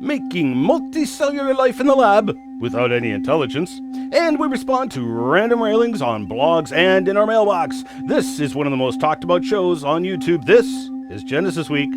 making multicellular life in the lab without any intelligence. And we respond to random railings on blogs and in our mailbox. This is one of the most talked about shows on YouTube. This is Genesis Week.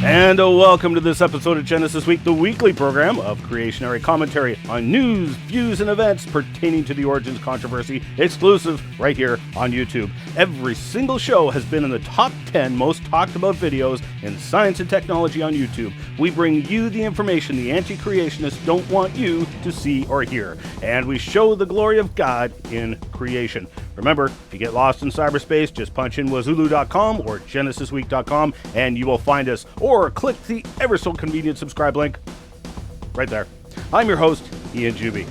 And welcome to this episode of Genesis Week, the weekly program of creationary commentary on news, views, and events pertaining to the Origins controversy, exclusive right here on YouTube. Every single show has been in the top 10 most talked about videos in science and technology on YouTube. We bring you the information the anti-creationists don't want you to see or hear, and we show the glory of God in creation. Remember, if you get lost in cyberspace, just punch in Wazooloo.com or GenesisWeek.com and you will find us, or click the ever so convenient subscribe link right there. I'm your host, Ian Juby.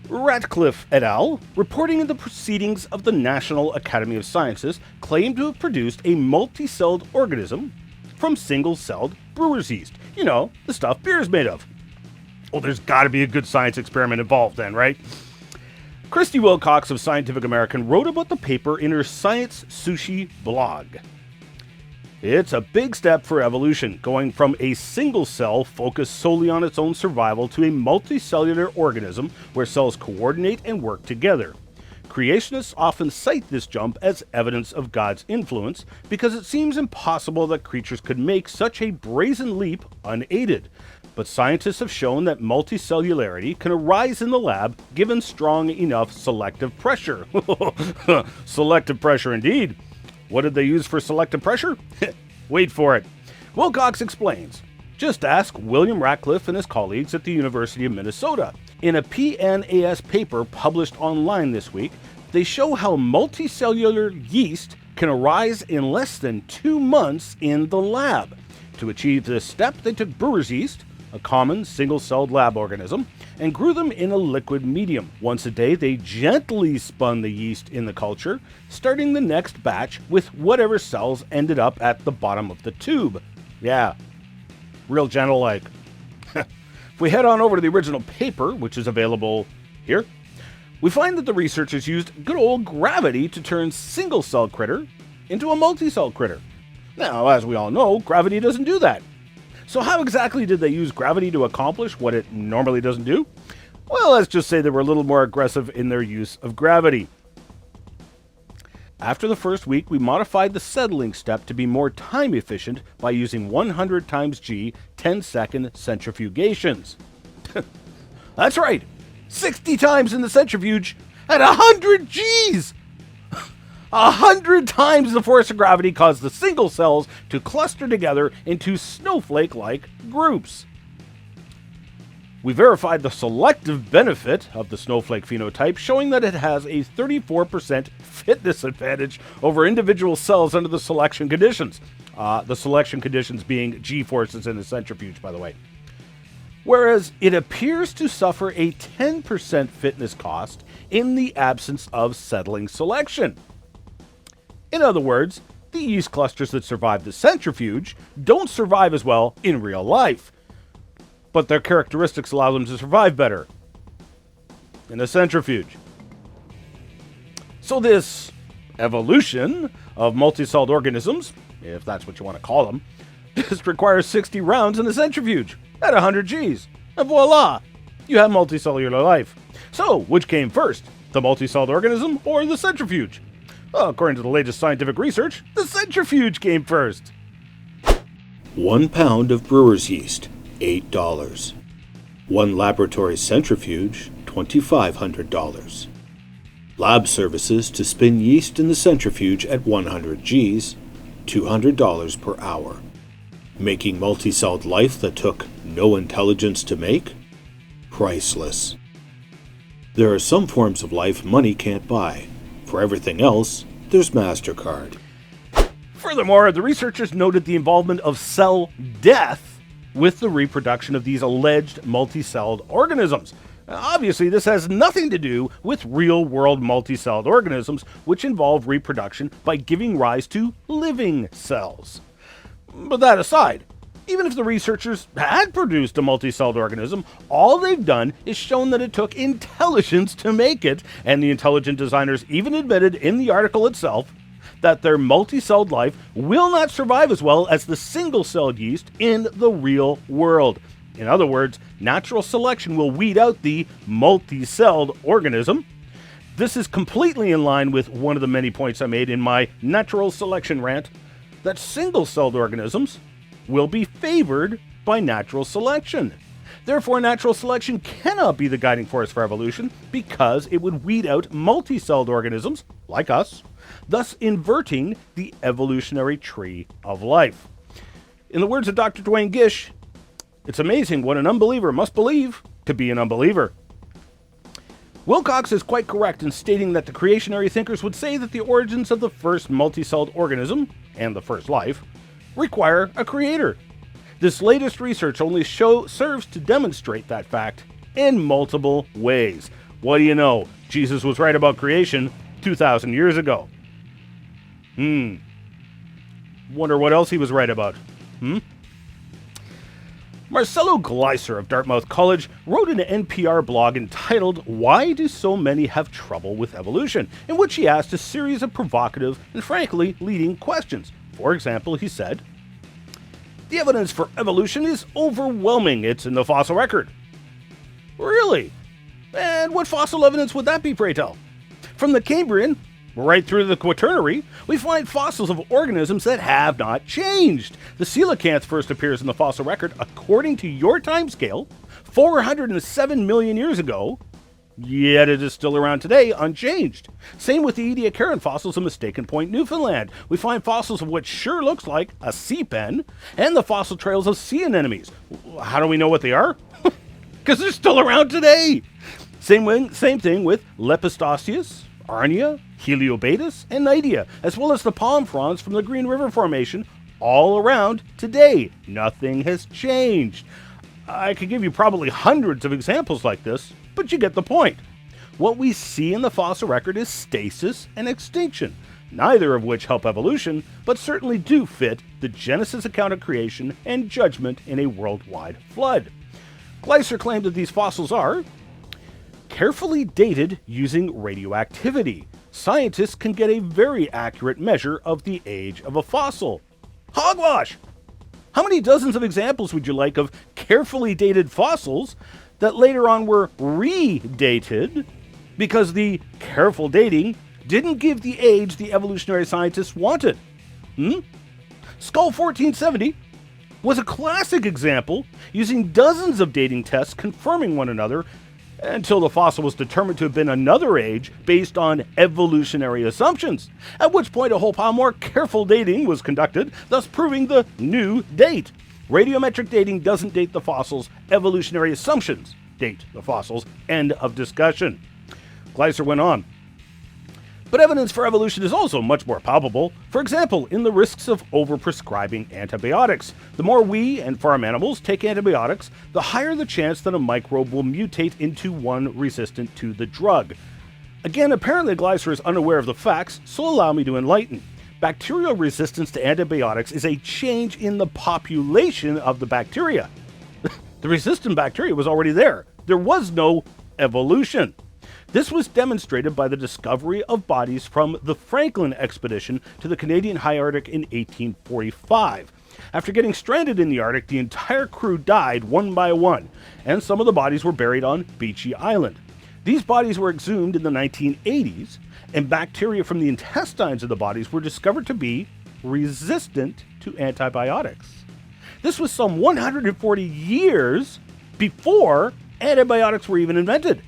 Ratcliffe et al., reporting in the proceedings of the National Academy of Sciences, claim to have produced a multicelled organism from single-celled brewer's yeast. You know, the stuff beer is made of. Well, there's got to be a good science experiment involved then, right? Christy Wilcox of Scientific American wrote about the paper in her Science Sushi blog. It's a big step for evolution, going from a single cell focused solely on its own survival to a multicellular organism where cells coordinate and work together. Creationists often cite this jump as evidence of God's influence because it seems impossible that creatures could make such a brazen leap unaided. But scientists have shown that multicellularity can arise in the lab given strong enough selective pressure. Selective pressure indeed. What did they use for selective pressure? Wait for it. Wilcox explains. Just ask William Ratcliffe and his colleagues at the University of Minnesota. In a PNAS paper published online this week, they show how multicellular yeast can arise in less than 2 months in the lab. To achieve this step, they took brewer's yeast, a common single-celled lab organism, and grew them in a liquid medium. Once a day, they gently spun the yeast in the culture, starting the next batch with whatever cells ended up at the bottom of the tube. Yeah, real gentle-like. If we head on over to the original paper, which is available here, we find that the researchers used good old gravity to turn single-cell critter into a multi-cell critter. Now, as we all know, gravity doesn't do that. So how exactly did they use gravity to accomplish what it normally doesn't do? Well, let's just say they were a little more aggressive in their use of gravity. After the first week, we modified the settling step to be more time efficient by using 100 times G 10-second centrifugations. That's right, 60 times in the centrifuge at 100 Gs! 100 times the force of gravity caused the single cells to cluster together into snowflake-like groups. We verified the selective benefit of the snowflake phenotype, showing that it has a 34% fitness advantage over individual cells under the selection conditions. The selection conditions being G-forces in the centrifuge, by the way. Whereas it appears to suffer a 10% fitness cost in the absence of settling selection. In other words, the yeast clusters that survive the centrifuge don't survive as well in real life, but their characteristics allow them to survive better in a centrifuge. So this evolution of multicelled organisms, if that's what you want to call them, just requires 60 rounds in the centrifuge at 100 Gs. And voila, you have multicellular life. So, which came first, the multicelled organism or the centrifuge? Well, according to the latest scientific research, the centrifuge came first. 1 pound of brewer's yeast, $8. 1 laboratory centrifuge, $2,500. Lab services to spin yeast in the centrifuge at 100 Gs, $200 per hour. Making multicelled life that took no intelligence to make? Priceless. There are some forms of life money can't buy. For everything else, there's MasterCard. Furthermore, the researchers noted the involvement of cell death with the reproduction of these alleged multicelled organisms. Obviously, this has nothing to do with real-world multicelled organisms, which involve reproduction by giving rise to living cells. But that aside, Even if the researchers had produced a multicelled organism, all they've done is shown that it took intelligence to make it, and the intelligent designers even admitted in the article itself that their multicelled life will not survive as well as the single-celled yeast in the real world. In other words, natural selection will weed out the multicelled organism. This is completely in line with one of the many points I made in my natural selection rant, that single-celled organisms will be favored by natural selection. Therefore, natural selection cannot be the guiding force for evolution because it would weed out multicelled organisms, like us, thus inverting the evolutionary tree of life. In the words of Dr. Duane Gish, it's amazing what an unbeliever must believe to be an unbeliever. Wilcox is quite correct in stating that the creationary thinkers would say that the origins of the first multicelled organism, and the first life, require a creator. This latest research only serves to demonstrate that fact in multiple ways. What do you know? Jesus was right about creation 2,000 years ago. Wonder what else he was right about. Marcelo Gleiser of Dartmouth College wrote an NPR blog entitled "Why Do So Many Have Trouble with Evolution?" in which he asked a series of provocative and frankly leading questions. For example, he said, "The evidence for evolution is overwhelming. It's in the fossil record." Really? And what fossil evidence would that be, pray tell? From the Cambrian right through the Quaternary, we find fossils of organisms that have not changed. The coelacanth first appears in the fossil record, according to your timescale, 407 million years ago, yet it is still around today, unchanged. Same with the Ediacaran fossils of Mistaken Point, Newfoundland. We find fossils of what sure looks like a sea pen, and the fossil trails of sea anemones. How do we know what they are? Because they're still around today. Same thing with Lepistosteus, Arnia, Heliobatus, and Nidea, as well as the palm fronds from the Green River Formation, all around today. Nothing has changed. I could give you probably hundreds of examples like this, but you get the point. What we see in the fossil record is stasis and extinction, neither of which help evolution, but certainly do fit the Genesis account of creation and judgment in a worldwide flood. Gleiser claimed that these fossils are carefully dated using radioactivity. Scientists can get a very accurate measure of the age of a fossil. Hogwash! How many dozens of examples would you like of carefully dated fossils that later on were redated because the careful dating didn't give the age the evolutionary scientists wanted? Skull 1470 was a classic example using dozens of dating tests confirming one another until the fossil was determined to have been another age based on evolutionary assumptions, at which point a whole pile more careful dating was conducted, thus proving the new date. Radiometric dating doesn't date the fossils, evolutionary assumptions date the fossils. End of discussion. Gleiser went on. But evidence for evolution is also much more palpable. For example, in the risks of overprescribing antibiotics. The more we and farm animals take antibiotics, the higher the chance that a microbe will mutate into one resistant to the drug. Again, apparently Gleiser is unaware of the facts, so allow me to enlighten. Bacterial resistance to antibiotics is a change in the population of the bacteria. The resistant bacteria was already there. There was no evolution. This was demonstrated by the discovery of bodies from the Franklin expedition to the Canadian High Arctic in 1845. After getting stranded in the Arctic, the entire crew died one by one, and some of the bodies were buried on Beechey Island. These bodies were exhumed in the 1980s, and bacteria from the intestines of the bodies were discovered to be resistant to antibiotics. This was some 140 years before antibiotics were even invented.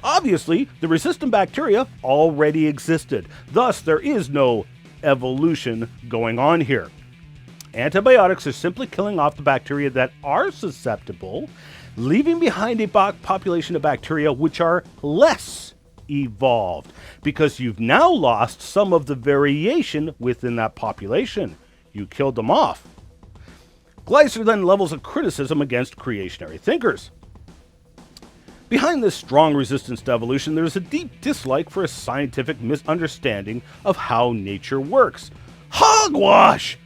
Obviously, the resistant bacteria already existed. Thus, there is no evolution going on here. Antibiotics are simply killing off the bacteria that are susceptible, leaving behind a population of bacteria which are less evolved, because you've now lost some of the variation within that population. You killed them off. Gleiser then levels a criticism against creationary thinkers. Behind this strong resistance to evolution, there is a deep dislike for a scientific misunderstanding of how nature works. Hogwash!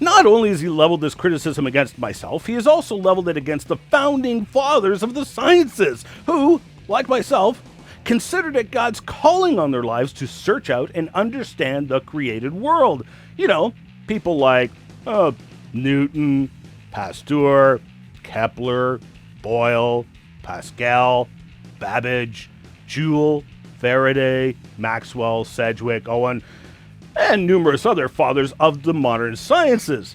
Not only has he leveled this criticism against myself, he has also leveled it against the founding fathers of the sciences, who, like myself, considered it God's calling on their lives to search out and understand the created world. You know, people like Newton, Pasteur, Kepler, Boyle, Pascal, Babbage, Joule, Faraday, Maxwell, Sedgwick, Owen, and numerous other fathers of the modern sciences.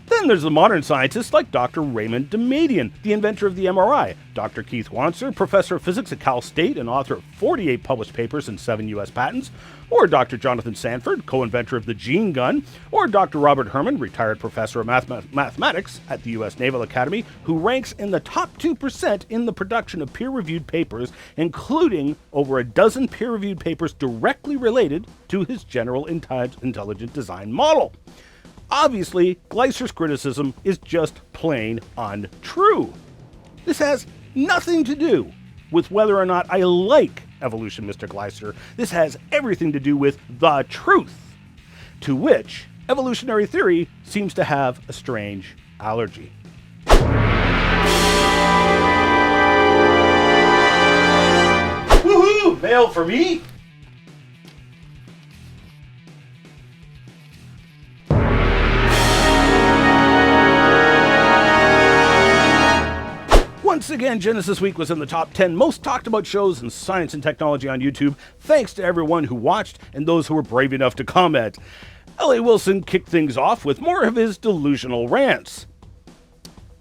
Then there's the modern scientists like Dr. Raymond Damadian, the inventor of the MRI, Dr. Keith Wanser, professor of physics at Cal State and author of 48 published papers and 7 U.S. patents, or Dr. Jonathan Sanford, co-inventor of the gene gun, or Dr. Robert Herman, retired professor of mathematics at the U.S. Naval Academy, who ranks in the top 2% in the production of peer-reviewed papers, including over a dozen peer-reviewed papers directly related to his general intelligent design model. Obviously, Gleiser's criticism is just plain untrue. This has nothing to do with whether or not I like evolution, Mr. Gleiser. This has everything to do with the truth, to which evolutionary theory seems to have a strange allergy. Woohoo! Mail for me? Once again, Genesis Week was in the top 10 most talked about shows in science and technology on YouTube, thanks to everyone who watched and those who were brave enough to comment. L.A. Wilson kicked things off with more of his delusional rants.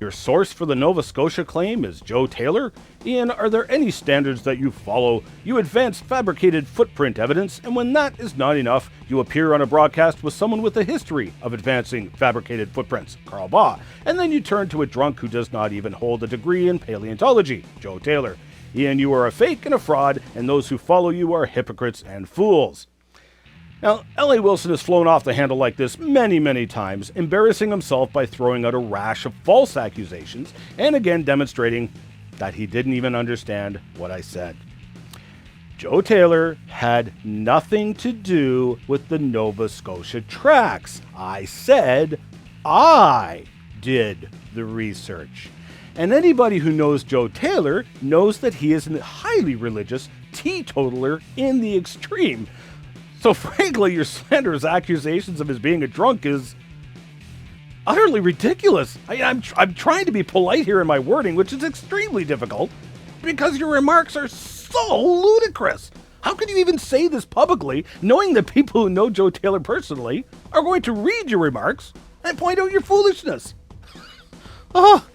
Your source for the Nova Scotia claim is Joe Taylor. Ian, are there any standards that you follow? You advance fabricated footprint evidence, and when that is not enough, you appear on a broadcast with someone with a history of advancing fabricated footprints, Carl Baugh, and then you turn to a drunk who does not even hold a degree in paleontology, Joe Taylor. Ian, you are a fake and a fraud, and those who follow you are hypocrites and fools. Now, L.A. Wilson has flown off the handle like this many, many times, embarrassing himself by throwing out a rash of false accusations, and again demonstrating that he didn't even understand what I said. Joe Taylor had nothing to do with the Nova Scotia tracks. I said I did the research. And anybody who knows Joe Taylor knows that he is a highly religious teetotaler in the extreme. So frankly, your slanderous accusations of his being a drunk is utterly ridiculous. I'm trying to be polite here in my wording, which is extremely difficult, because your remarks are so ludicrous. How can you even say this publicly, knowing that people who know Joe Taylor personally are going to read your remarks and point out your foolishness? Oh,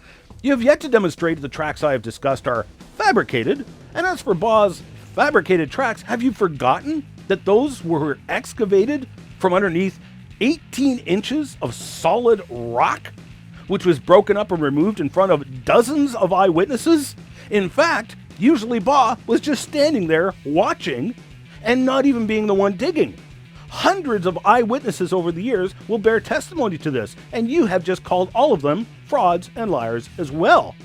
you have yet to demonstrate the tracks I have discussed are fabricated, and as for Baugh's fabricated tracks, have you forgotten that those were excavated from underneath 18 inches of solid rock, which was broken up and removed in front of dozens of eyewitnesses? In fact, usually Baugh was just standing there watching and not even being the one digging. Hundreds of eyewitnesses over the years will bear testimony to this, and you have just called all of them frauds and liars as well.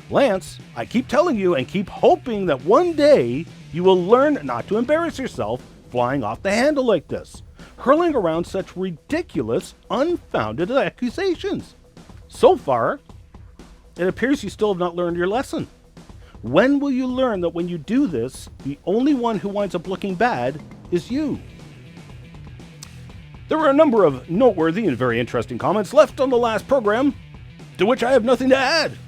Lance, I keep telling you and keep hoping that one day you will learn not to embarrass yourself flying off the handle like this, hurling around such ridiculous, unfounded accusations. So far, it appears you still have not learned your lesson. When will you learn that when you do this, the only one who winds up looking bad is you? There were a number of noteworthy and very interesting comments left on the last program, to which I have nothing to add.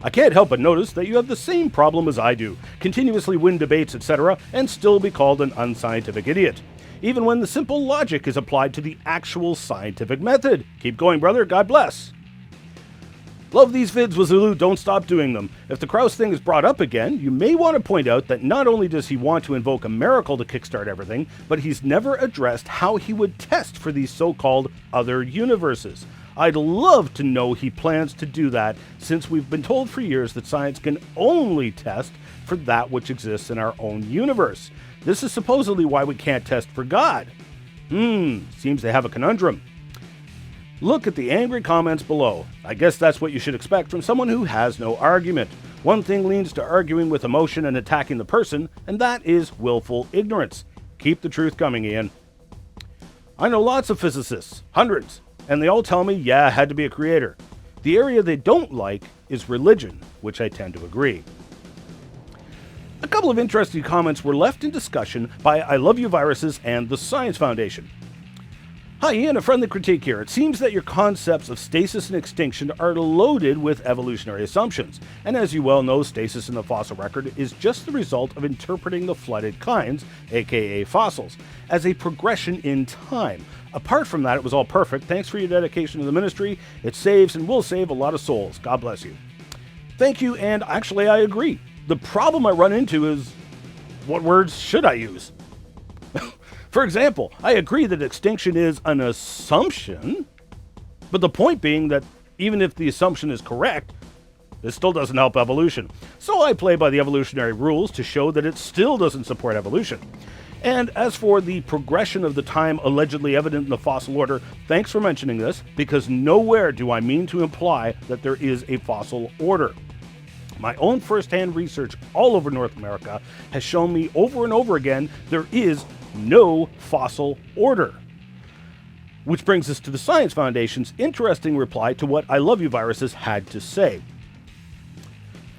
I can't help but notice that you have the same problem as I do, continuously win debates, etc., and still be called an unscientific idiot, even when the simple logic is applied to the actual scientific method. Keep going, brother. God bless. Love these vids, Wazooloo. Don't stop doing them. If the Krauss thing is brought up again, you may want to point out that not only does he want to invoke a miracle to kickstart everything, but he's never addressed how he would test for these so-called other universes. I'd love to know he plans to do that, since we've been told for years that science can only test for that which exists in our own universe. This is supposedly why we can't test for God. Seems they have a conundrum. Look at the angry comments below. I guess that's what you should expect from someone who has no argument. One thing leads to arguing with emotion and attacking the person, and that is willful ignorance. Keep the truth coming, Ian. I know lots of physicists, hundreds, and they all tell me, yeah, it had to be a creator. The area they don't like is religion, which I tend to agree. A couple of interesting comments were left in discussion by I Love You Viruses and the Science Foundation. Hi Ian, a friendly critique here. It seems that your concepts of stasis and extinction are loaded with evolutionary assumptions, and as you well know, stasis in the fossil record is just the result of interpreting the flooded kinds, aka fossils, as a progression in time. Apart from that, it was all perfect. Thanks for your dedication to the ministry. It saves and will save a lot of souls. God bless you. Thank you, and actually I agree. The problem I run into is, what words should I use? For example, I agree that extinction is an assumption, but the point being that even if the assumption is correct, this still doesn't help evolution. So I play by the evolutionary rules to show that it still doesn't support evolution. And as for the progression of the time allegedly evident in the fossil order, thanks for mentioning this, because nowhere do I mean to imply that there is a fossil order. My own first-hand research all over North America has shown me over and over again there is no fossil order. Which brings us to the Science Foundation's interesting reply to what I Love You Viruses had to say.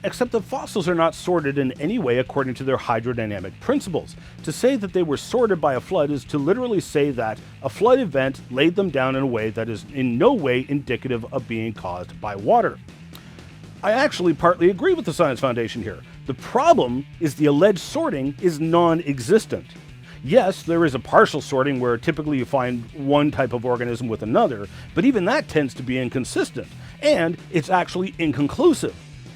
Except that fossils are not sorted in any way according to their hydrodynamic principles. To say that they were sorted by a flood is to literally say that a flood event laid them down in a way that is in no way indicative of being caused by water. I actually partly agree with the Science Foundation here. The problem is the alleged sorting is non-existent. Yes, there is a partial sorting where typically you find one type of organism with another, but even that tends to be inconsistent, and it's actually inconclusive.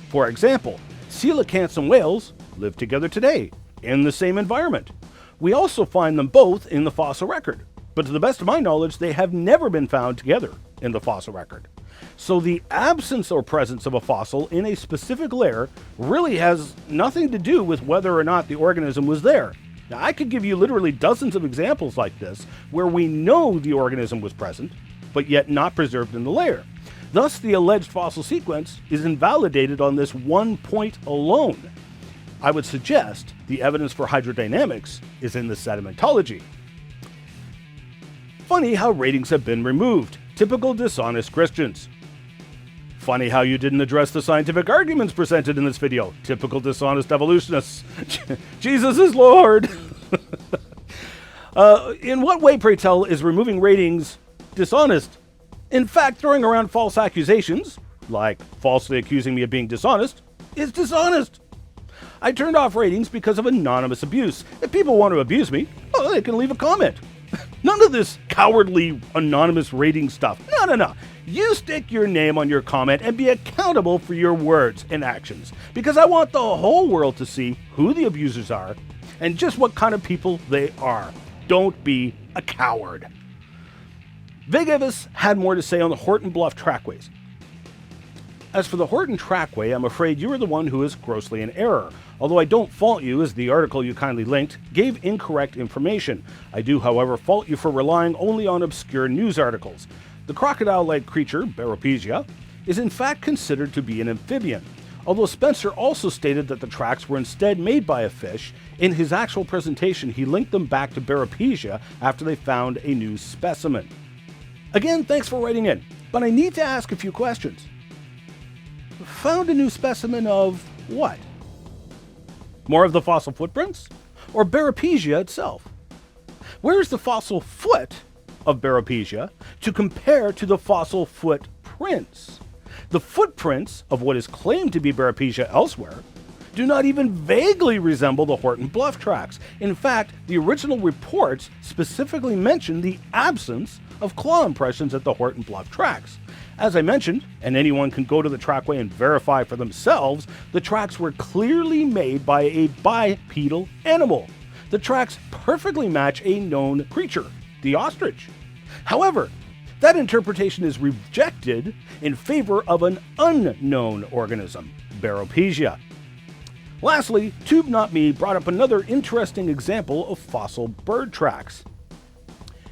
For example, coelacanths and whales live together today in the same environment. We also find them both in the fossil record, but to the best of my knowledge, they have never been found together in the fossil record. So the absence or presence of a fossil in a specific layer really has nothing to do with whether or not the organism was there. Now, I could give you literally dozens of examples like this where we know the organism was present, but yet not preserved in the layer. Thus, the alleged fossil sequence is invalidated on this one point alone. I would suggest the evidence for hydrodynamics is in the sedimentology. Funny how ratings have been removed. Typical dishonest Christians. Funny how you didn't address the scientific arguments presented in this video. Typical dishonest evolutionists. Jesus is Lord. In what way, pray tell, is removing ratings dishonest? In fact, throwing around false accusations, like falsely accusing me of being dishonest, is dishonest. I turned off ratings because of anonymous abuse. If people want to abuse me, well, they can leave a comment. None of this cowardly anonymous rating stuff. No. You stick your name on your comment and be accountable for your words and actions. Because I want the whole world to see who the abusers are and just what kind of people they are. Don't be a coward. Vegavis had more to say on the Horton Bluff trackways. As for the Horton trackway, I'm afraid you are the one who is grossly in error. Although I don't fault you, as the article you kindly linked gave incorrect information. I do, however, fault you for relying only on obscure news articles. The crocodile-like creature, Baropesia, is in fact considered to be an amphibian. Although Spencer also stated that the tracks were instead made by a fish, in his actual presentation he linked them back to Baropesia after they found a new specimen. Again, thanks for writing in, but I need to ask a few questions. Found a new specimen of what? More of the fossil footprints? Or Baropesia itself? Where is the fossil foot of Baropesia to compare to the fossil footprints? The footprints of what is claimed to be Baropesia elsewhere do not even vaguely resemble the Horton Bluff tracks. In fact, the original reports specifically mention the absence of claw impressions at the Horton Bluff tracks. As I mentioned, and anyone can go to the trackway and verify for themselves, the tracks were clearly made by a bipedal animal. The tracks perfectly match a known creature, the ostrich. However, that interpretation is rejected in favor of an unknown organism, Baropesia. Lastly, Tube Not Me brought up another interesting example of fossil bird tracks.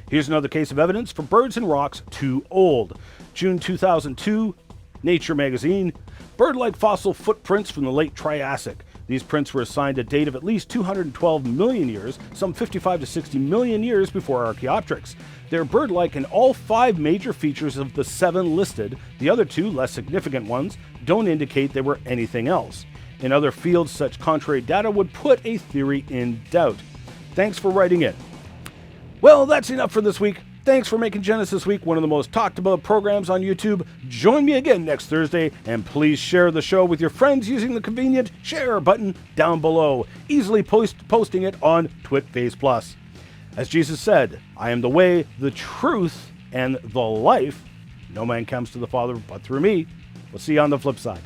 Here's another case of evidence for birds and rocks too old. June 2002, Nature magazine, bird-like fossil footprints from the late Triassic. These prints were assigned a date of at least 212 million years, some 55 to 60 million years before Archaeopteryx. they're bird-like in all 5 major features of the 7 listed. The other 2, less significant ones, don't indicate they were anything else. In other fields, such contrary data would put a theory in doubt. Thanks for writing in. Well, that's enough for this week. Thanks for making Genesis Week one of the most talked about programs on YouTube. Join me again next Thursday, and please share the show with your friends using the convenient share button down below, easily posting it on TwitFace+. As Jesus said, I am the way, the truth, and the life. No man comes to the Father but through me. We'll see you on the flip side.